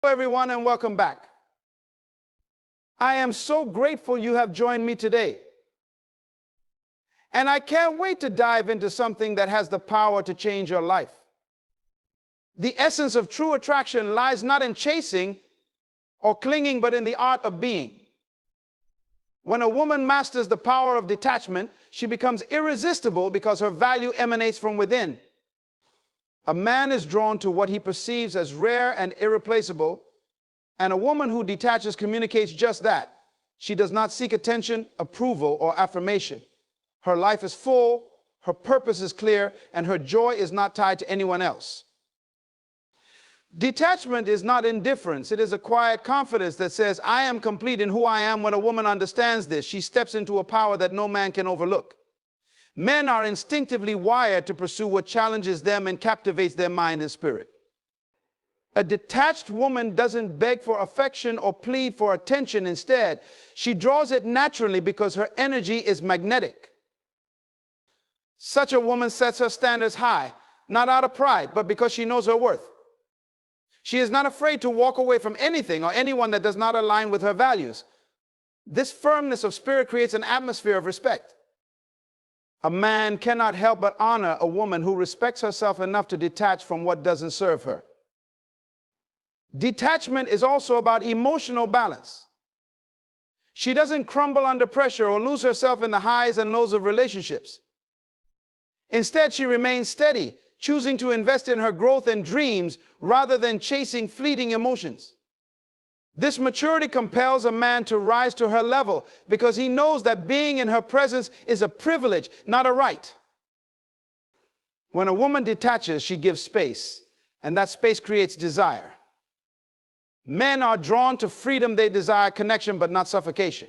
Hello everyone and welcome back. I am so grateful you have joined me today. And I can't wait to dive into something that has the power to change your life. The essence of true attraction lies not in chasing or clinging, but in the art of being. When a woman masters the power of detachment, she becomes irresistible because her value emanates from within. A man is drawn to what he perceives as rare and irreplaceable, and a woman who detaches communicates just that. She does not seek attention, approval, or affirmation. Her life is full, her purpose is clear, and her joy is not tied to anyone else. Detachment is not indifference. It is a quiet confidence that says, I am complete in who I am. When a woman understands this, she steps into a power that no man can overlook. Men are instinctively wired to pursue what challenges them and captivates their mind and spirit. A detached woman doesn't beg for affection or plead for attention. Instead, she draws it naturally because her energy is magnetic. Such a woman sets her standards high, not out of pride, but because she knows her worth. She is not afraid to walk away from anything or anyone that does not align with her values. This firmness of spirit creates an atmosphere of respect. A man cannot help but honor a woman who respects herself enough to detach from what doesn't serve her. Detachment is also about emotional balance. She doesn't crumble under pressure or lose herself in the highs and lows of relationships. Instead, she remains steady, choosing to invest in her growth and dreams rather than chasing fleeting emotions. This maturity compels a man to rise to her level because he knows that being in her presence is a privilege, not a right. When a woman detaches, she gives space, and that space creates desire. Men are drawn to freedom. They desire connection, but not suffocation.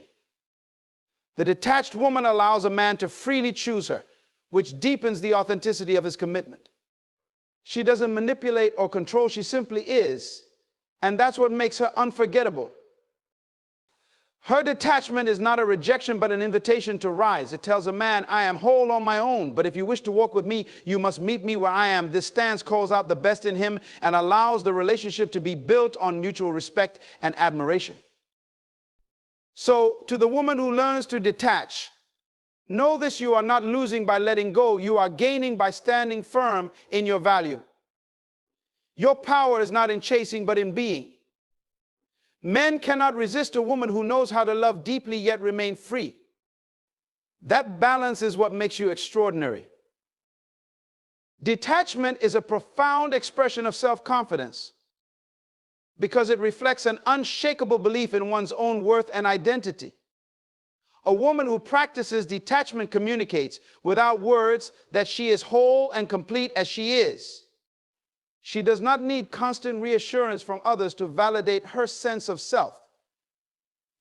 The detached woman allows a man to freely choose her, which deepens the authenticity of his commitment. She doesn't manipulate or control, she simply is, and that's what makes her unforgettable. Her detachment is not a rejection, but an invitation to rise. It tells a man, I am whole on my own, but if you wish to walk with me, you must meet me where I am. This stance calls out the best in him and allows the relationship to be built on mutual respect and admiration. So, to the woman who learns to detach, know this: you are not losing by letting go. You are gaining by standing firm in your value. Your power is not in chasing, but in being. Men cannot resist a woman who knows how to love deeply yet remain free. That balance is what makes you extraordinary. Detachment is a profound expression of self-confidence because it reflects an unshakable belief in one's own worth and identity. A woman who practices detachment communicates without words that she is whole and complete as she is. She does not need constant reassurance from others to validate her sense of self.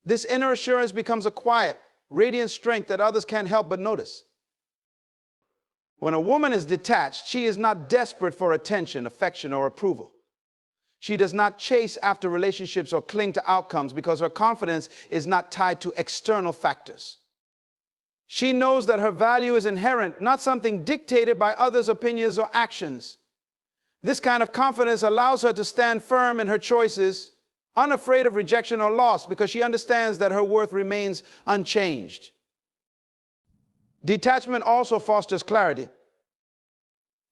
This inner assurance becomes a quiet, radiant strength that others can't help but notice. When a woman is detached, she is not desperate for attention, affection, or approval. She does not chase after relationships or cling to outcomes because her confidence is not tied to external factors. She knows that her value is inherent, not something dictated by others' opinions or actions. This kind of confidence allows her to stand firm in her choices, unafraid of rejection or loss, because she understands that her worth remains unchanged. Detachment also fosters clarity.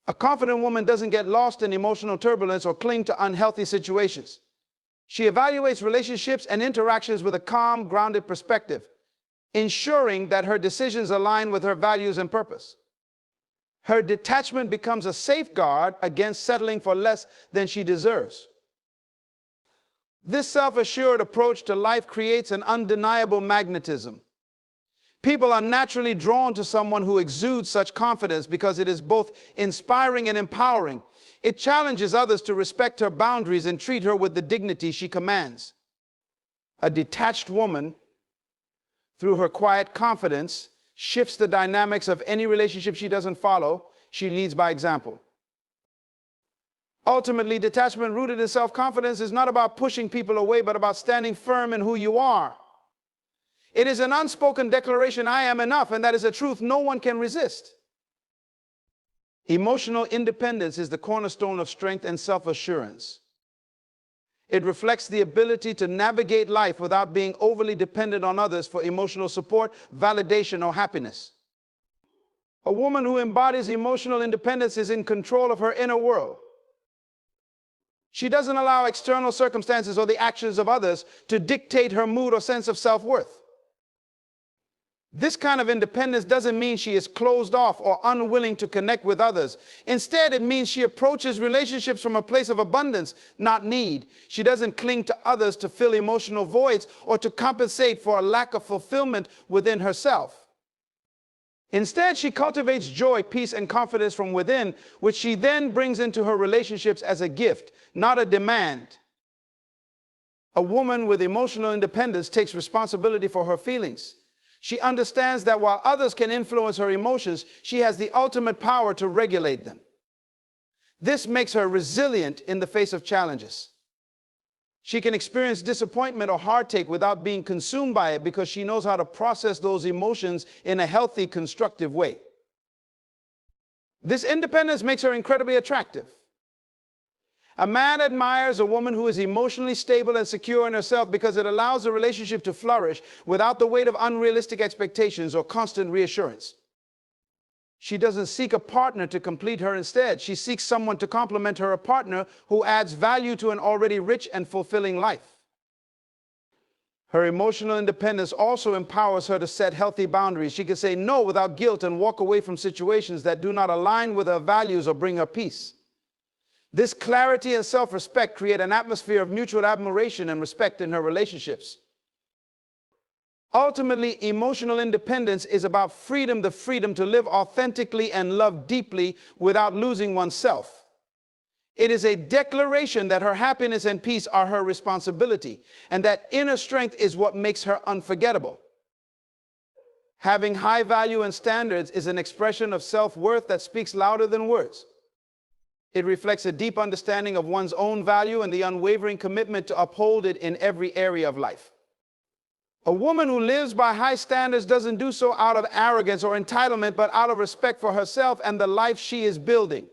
A confident woman doesn't get lost in emotional turbulence or cling to unhealthy situations. She evaluates relationships and interactions with a calm, grounded perspective, ensuring that her decisions align with her values and purpose. Her detachment becomes a safeguard against settling for less than she deserves. This self-assured approach to life creates an undeniable magnetism. People are naturally drawn to someone who exudes such confidence because it is both inspiring and empowering. It challenges others to respect her boundaries and treat her with the dignity she commands. A detached woman, through her quiet confidence, shifts the dynamics of any relationship she doesn't follow. She leads by example. Ultimately, detachment rooted in self-confidence is not about pushing people away, but about standing firm in who you are. It is an unspoken declaration, I am enough, and that is a truth no one can resist. Emotional independence is the cornerstone of strength and self-assurance. It reflects the ability to navigate life without being overly dependent on others for emotional support, validation, or happiness. A woman who embodies emotional independence is in control of her inner world. She doesn't allow external circumstances or the actions of others to dictate her mood or sense of self-worth. This kind of independence doesn't mean she is closed off or unwilling to connect with others. Instead, it means she approaches relationships from a place of abundance, not need. She doesn't cling to others to fill emotional voids or to compensate for a lack of fulfillment within herself. Instead, she cultivates joy, peace, and confidence from within, which she then brings into her relationships as a gift, not a demand. A woman with emotional independence takes responsibility for her feelings. She understands that while others can influence her emotions, she has the ultimate power to regulate them. This makes her resilient in the face of challenges. She can experience disappointment or heartache without being consumed by it because she knows how to process those emotions in a healthy, constructive way. This independence makes her incredibly attractive. A man admires a woman who is emotionally stable and secure in herself because it allows the relationship to flourish without the weight of unrealistic expectations or constant reassurance. She doesn't seek a partner to complete her. Instead, she seeks someone to complement her, a partner who adds value to an already rich and fulfilling life. Her emotional independence also empowers her to set healthy boundaries. She can say no without guilt and walk away from situations that do not align with her values or bring her peace. This clarity and self-respect create an atmosphere of mutual admiration and respect in her relationships. Ultimately, emotional independence is about freedom, the freedom to live authentically and love deeply without losing oneself. It is a declaration that her happiness and peace are her responsibility, and that inner strength is what makes her unforgettable. Having high value and standards is an expression of self-worth that speaks louder than words. It reflects a deep understanding of one's own value and the unwavering commitment to uphold it in every area of life. A woman who lives by high standards doesn't do so out of arrogance or entitlement, but out of respect for herself and the life she is building.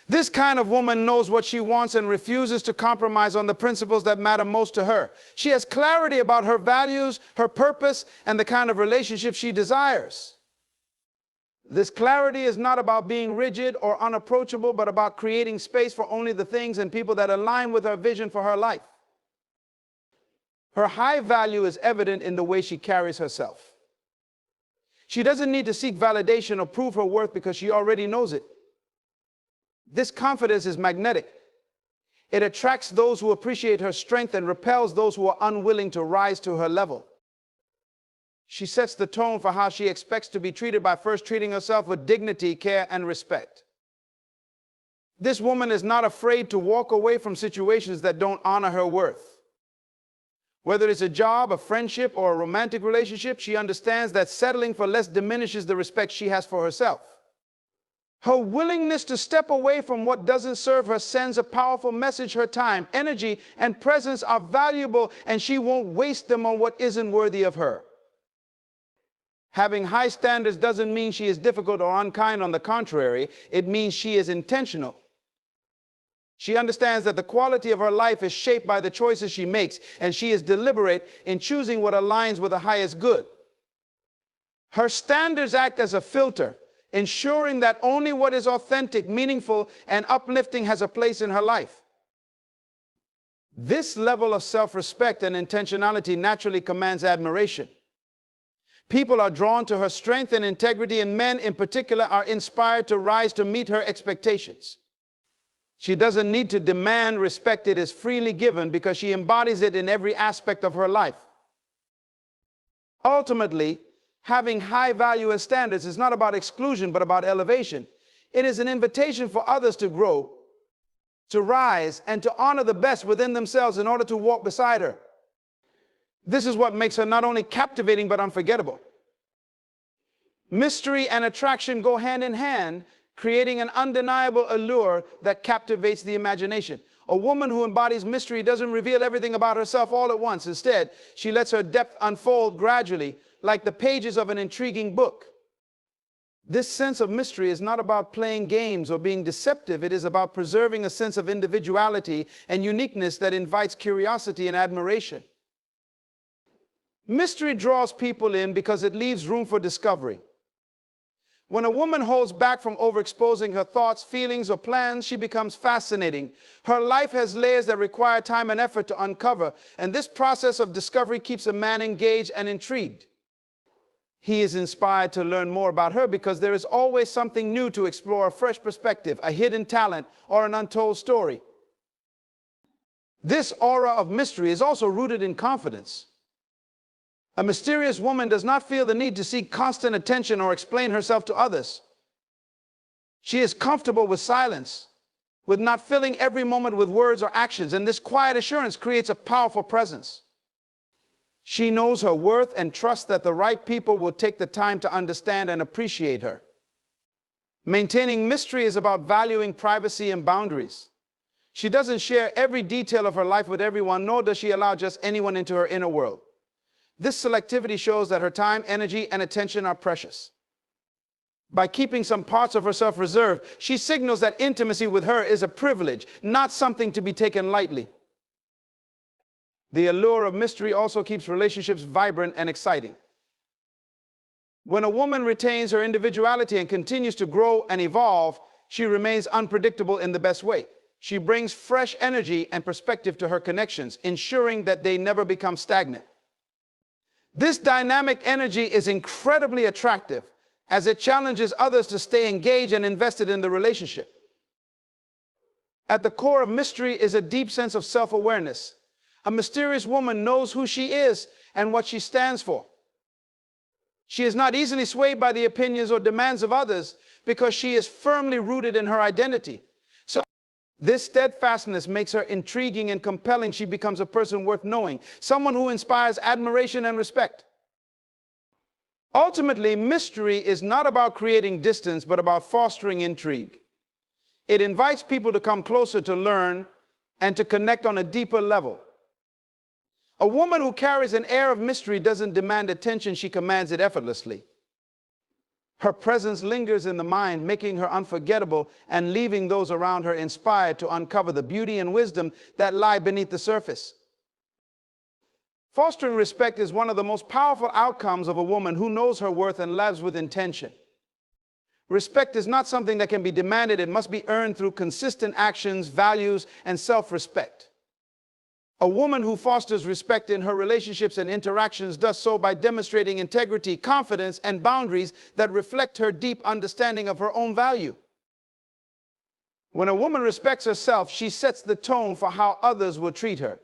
This kind of woman knows what she wants and refuses to compromise on the principles that matter most to her. She has clarity about her values, her purpose, and the kind of relationship she desires. This clarity is not about being rigid or unapproachable, but about creating space for only the things and people that align with her vision for her life. Her high value is evident in the way she carries herself. She doesn't need to seek validation or prove her worth because she already knows it. This confidence is magnetic. It attracts those who appreciate her strength and repels those who are unwilling to rise to her level. She sets the tone for how she expects to be treated by first treating herself with dignity, care, and respect. This woman is not afraid to walk away from situations that don't honor her worth. Whether it's a job, a friendship, or a romantic relationship, she understands that settling for less diminishes the respect she has for herself. Her willingness to step away from what doesn't serve her sends a powerful message. Her time, energy, and presence are valuable, and she won't waste them on what isn't worthy of her. Having high standards doesn't mean she is difficult or unkind. On the contrary, it means she is intentional. She understands that the quality of her life is shaped by the choices she makes, and she is deliberate in choosing what aligns with the highest good. Her standards act as a filter, ensuring that only what is authentic, meaningful, and uplifting has a place in her life. This level of self-respect and intentionality naturally commands admiration. People are drawn to her strength and integrity, and men in particular are inspired to rise to meet her expectations. She doesn't need to demand respect. It is freely given because she embodies it in every aspect of her life. Ultimately, having high value and standards is not about exclusion, but about elevation. It is an invitation for others to grow, to rise, and to honor the best within themselves in order to walk beside her. This is what makes her not only captivating, but unforgettable. Mystery and attraction go hand in hand, creating an undeniable allure that captivates the imagination. A woman who embodies mystery doesn't reveal everything about herself all at once. Instead, she lets her depth unfold gradually, like the pages of an intriguing book. This sense of mystery is not about playing games or being deceptive. It is about preserving a sense of individuality and uniqueness that invites curiosity and admiration. Mystery draws people in because it leaves room for discovery. When a woman holds back from overexposing her thoughts, feelings, or plans, she becomes fascinating. Her life has layers that require time and effort to uncover, and this process of discovery keeps a man engaged and intrigued. He is inspired to learn more about her because there is always something new to explore, a fresh perspective, a hidden talent, or an untold story. This aura of mystery is also rooted in confidence. A mysterious woman does not feel the need to seek constant attention or explain herself to others. She is comfortable with silence, with not filling every moment with words or actions, and this quiet assurance creates a powerful presence. She knows her worth and trusts that the right people will take the time to understand and appreciate her. Maintaining mystery is about valuing privacy and boundaries. She doesn't share every detail of her life with everyone, nor does she allow just anyone into her inner world. This selectivity shows that her time, energy, and attention are precious. By keeping some parts of herself reserved, she signals that intimacy with her is a privilege, not something to be taken lightly. The allure of mystery also keeps relationships vibrant and exciting. When a woman retains her individuality and continues to grow and evolve, she remains unpredictable in the best way. She brings fresh energy and perspective to her connections, ensuring that they never become stagnant. This dynamic energy is incredibly attractive as it challenges others to stay engaged and invested in the relationship. At the core of mystery is a deep sense of self-awareness. A mysterious woman knows who she is and what she stands for. She is not easily swayed by the opinions or demands of others because she is firmly rooted in her identity. So this steadfastness makes her intriguing and compelling. She becomes a person worth knowing, someone who inspires admiration and respect. Ultimately, mystery is not about creating distance, but about fostering intrigue. It invites people to come closer to learn and to connect on a deeper level. A woman who carries an air of mystery doesn't demand attention, she commands it effortlessly. Her presence lingers in the mind, making her unforgettable and leaving those around her inspired to uncover the beauty and wisdom that lie beneath the surface. Fostering respect is one of the most powerful outcomes of a woman who knows her worth and lives with intention. Respect is not something that can be demanded. It must be earned through consistent actions, values, and self-respect. A woman who fosters respect in her relationships and interactions does so by demonstrating integrity, confidence, and boundaries that reflect her deep understanding of her own value. When a woman respects herself, she sets the tone for how others will treat her.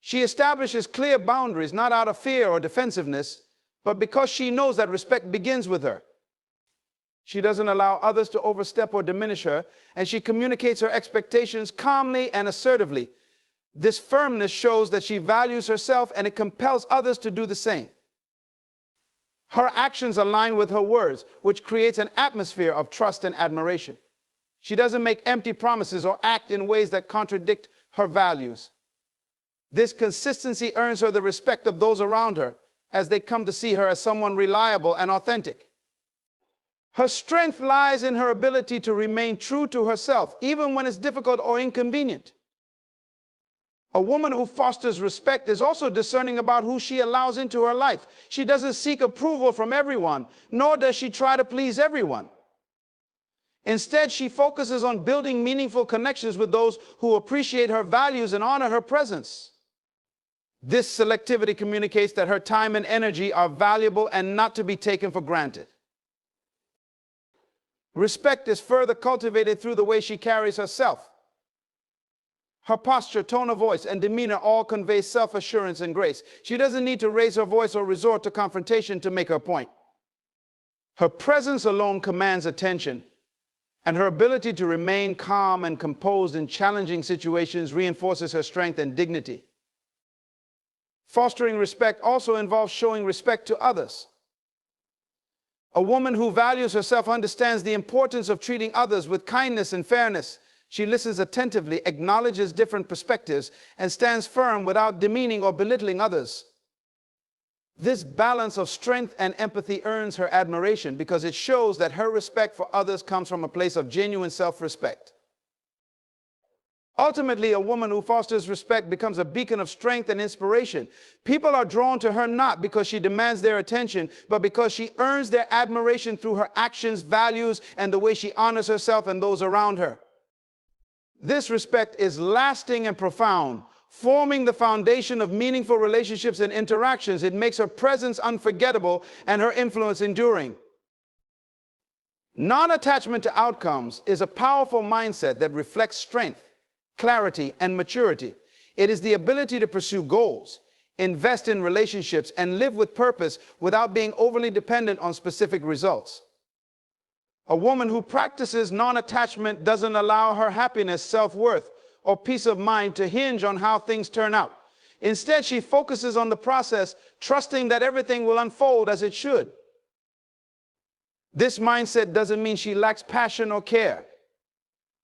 She establishes clear boundaries, not out of fear or defensiveness, but because she knows that respect begins with her. She doesn't allow others to overstep or diminish her, and she communicates her expectations calmly and assertively. This firmness shows that she values herself, and it compels others to do the same. Her actions align with her words, which creates an atmosphere of trust and admiration. She doesn't make empty promises or act in ways that contradict her values. This consistency earns her the respect of those around her as they come to see her as someone reliable and authentic. Her strength lies in her ability to remain true to herself, even when it's difficult or inconvenient. A woman who fosters respect is also discerning about who she allows into her life. She doesn't seek approval from everyone, nor does she try to please everyone. Instead, she focuses on building meaningful connections with those who appreciate her values and honor her presence. This selectivity communicates that her time and energy are valuable and not to be taken for granted. Respect is further cultivated through the way she carries herself. Her posture, tone of voice, and demeanor all convey self-assurance and grace. She doesn't need to raise her voice or resort to confrontation to make her point. Her presence alone commands attention, and her ability to remain calm and composed in challenging situations reinforces her strength and dignity. Fostering respect also involves showing respect to others. A woman who values herself understands the importance of treating others with kindness and fairness. She listens attentively, acknowledges different perspectives, and stands firm without demeaning or belittling others. This balance of strength and empathy earns her admiration because it shows that her respect for others comes from a place of genuine self-respect. Ultimately, a woman who fosters respect becomes a beacon of strength and inspiration. People are drawn to her not because she demands their attention, but because she earns their admiration through her actions, values, and the way she honors herself and those around her. This respect is lasting and profound, forming the foundation of meaningful relationships and interactions. It makes her presence unforgettable and her influence enduring. Non-attachment to outcomes is a powerful mindset that reflects strength, clarity, and maturity. It is the ability to pursue goals, invest in relationships, and live with purpose without being overly dependent on specific results. A woman who practices non-attachment doesn't allow her happiness, self-worth, or peace of mind to hinge on how things turn out. Instead, she focuses on the process, trusting that everything will unfold as it should. This mindset doesn't mean she lacks passion or care.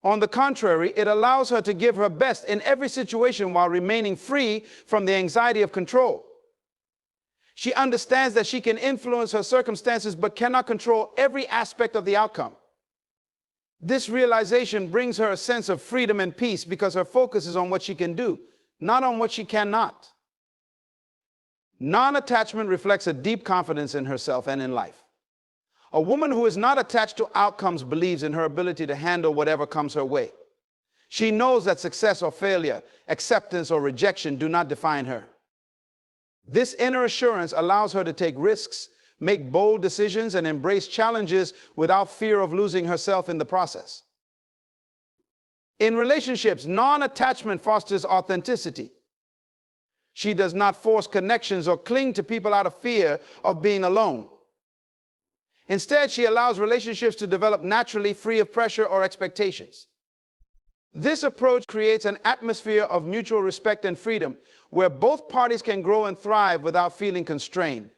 On the contrary, it allows her to give her best in every situation while remaining free from the anxiety of control. She understands that she can influence her circumstances but cannot control every aspect of the outcome. This realization brings her a sense of freedom and peace because her focus is on what she can do, not on what she cannot. Non-attachment reflects a deep confidence in herself and in life. A woman who is not attached to outcomes believes in her ability to handle whatever comes her way. She knows that success or failure, acceptance or rejection do not define her. This inner assurance allows her to take risks, make bold decisions, and embrace challenges without fear of losing herself in the process. In relationships, non-attachment fosters authenticity. She does not force connections or cling to people out of fear of being alone. Instead, she allows relationships to develop naturally, free of pressure or expectations. This approach creates an atmosphere of mutual respect and freedom, where both parties can grow and thrive without feeling constrained.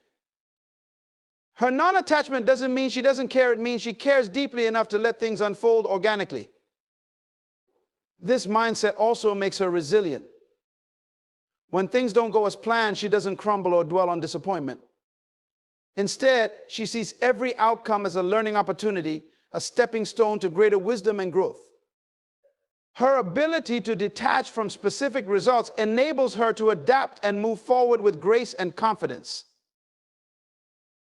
Her non-attachment doesn't mean she doesn't care. It means she cares deeply enough to let things unfold organically. This mindset also makes her resilient. When things don't go as planned, she doesn't crumble or dwell on disappointment. Instead, she sees every outcome as a learning opportunity, a stepping stone to greater wisdom and growth. Her ability to detach from specific results enables her to adapt and move forward with grace and confidence.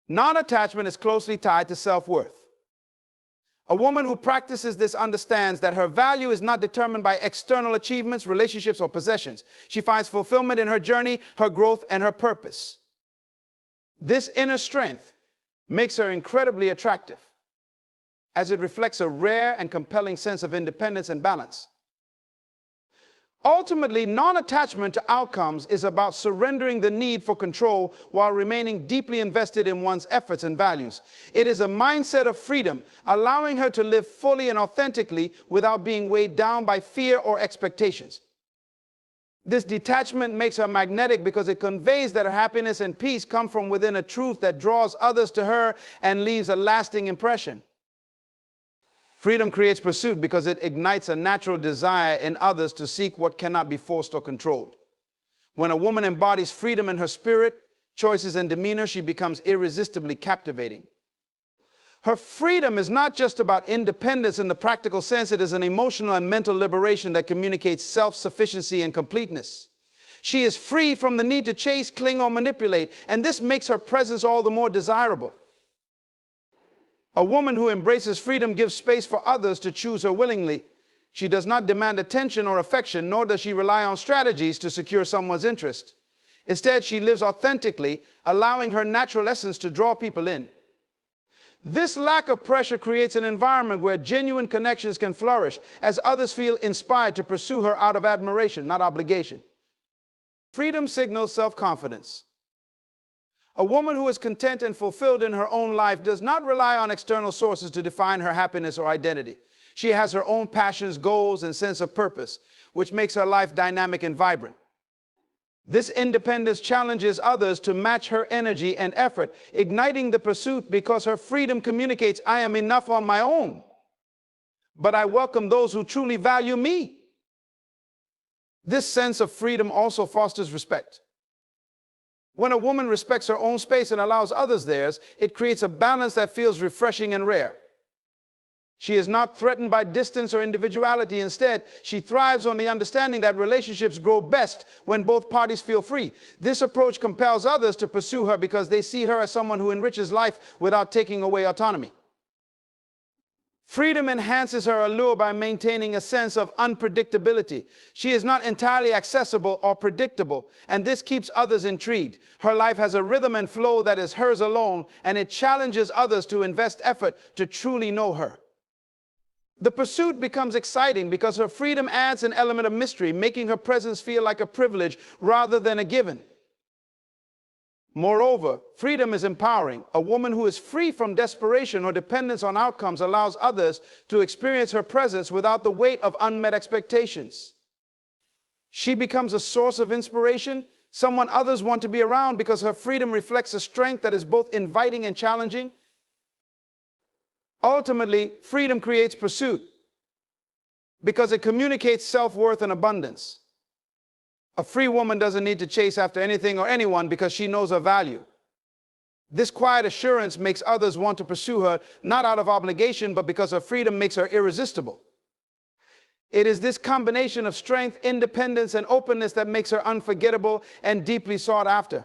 Non-attachment is closely tied to self-worth. A woman who practices this understands that her value is not determined by external achievements, relationships, or possessions. She finds fulfillment in her journey, her growth, and her purpose. This inner strength makes her incredibly attractive, as it reflects a rare and compelling sense of independence and balance. Ultimately, non-attachment to outcomes is about surrendering the need for control while remaining deeply invested in one's efforts and values. It is a mindset of freedom, allowing her to live fully and authentically without being weighed down by fear or expectations. This detachment makes her magnetic because it conveys that her happiness and peace come from within a truth that draws others to her and leaves a lasting impression. Freedom creates pursuit because it ignites a natural desire in others to seek what cannot be forced or controlled. When a woman embodies freedom in her spirit, choices, and demeanor, she becomes irresistibly captivating. Her freedom is not just about independence in the practical sense. It is an emotional and mental liberation that communicates self-sufficiency and completeness. She is free from the need to chase, cling, or manipulate, and this makes her presence all the more desirable. A woman who embraces freedom gives space for others to choose her willingly. She does not demand attention or affection, nor does she rely on strategies to secure someone's interest. Instead, she lives authentically, allowing her natural essence to draw people in. This lack of pressure creates an environment where genuine connections can flourish, as others feel inspired to pursue her out of admiration, not obligation. Freedom signals self-confidence. A woman who is content and fulfilled in her own life does not rely on external sources to define her happiness or identity. She has her own passions, goals, and sense of purpose, which makes her life dynamic and vibrant. This independence challenges others to match her energy and effort, igniting the pursuit because her freedom communicates, I am enough on my own, but I welcome those who truly value me. This sense of freedom also fosters respect. When a woman respects her own space and allows others theirs, it creates a balance that feels refreshing and rare. She is not threatened by distance or individuality. Instead, she thrives on the understanding that relationships grow best when both parties feel free. This approach compels others to pursue her because they see her as someone who enriches life without taking away autonomy. Freedom enhances her allure by maintaining a sense of unpredictability. She is not entirely accessible or predictable, and this keeps others intrigued. Her life has a rhythm and flow that is hers alone, and it challenges others to invest effort to truly know her. The pursuit becomes exciting because her freedom adds an element of mystery, making her presence feel like a privilege rather than a given. Moreover, freedom is empowering. A woman who is free from desperation or dependence on outcomes allows others to experience her presence without the weight of unmet expectations. She becomes a source of inspiration, someone others want to be around because her freedom reflects a strength that is both inviting and challenging. Ultimately, freedom creates pursuit because it communicates self-worth and abundance. A free woman doesn't need to chase after anything or anyone because she knows her value. This quiet assurance makes others want to pursue her, not out of obligation, but because her freedom makes her irresistible. It is this combination of strength, independence, and openness that makes her unforgettable and deeply sought after.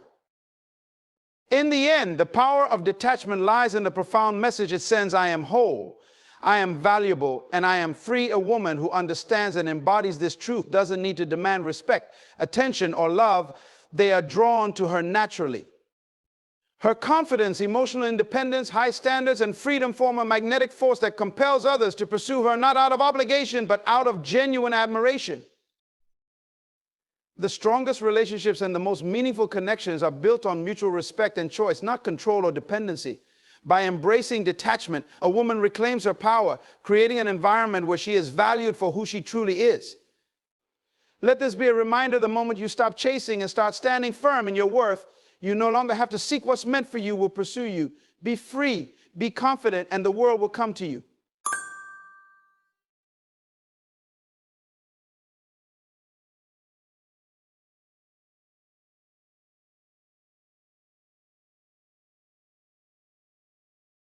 In the end, the power of detachment lies in the profound message it sends: I am whole, I am valuable, and I am free. A woman who understands and embodies this truth doesn't need to demand respect, attention, or love. They are drawn to her naturally. Her confidence, emotional independence, high standards, and freedom form a magnetic force that compels others to pursue her, not out of obligation, but out of genuine admiration. The strongest relationships and the most meaningful connections are built on mutual respect and choice, not control or dependency. By embracing detachment, a woman reclaims her power, creating an environment where she is valued for who she truly is. Let this be a reminder: the moment you stop chasing and start standing firm in your worth, you no longer have to seek what's meant for you will pursue you. Be free, be confident, and the world will come to you.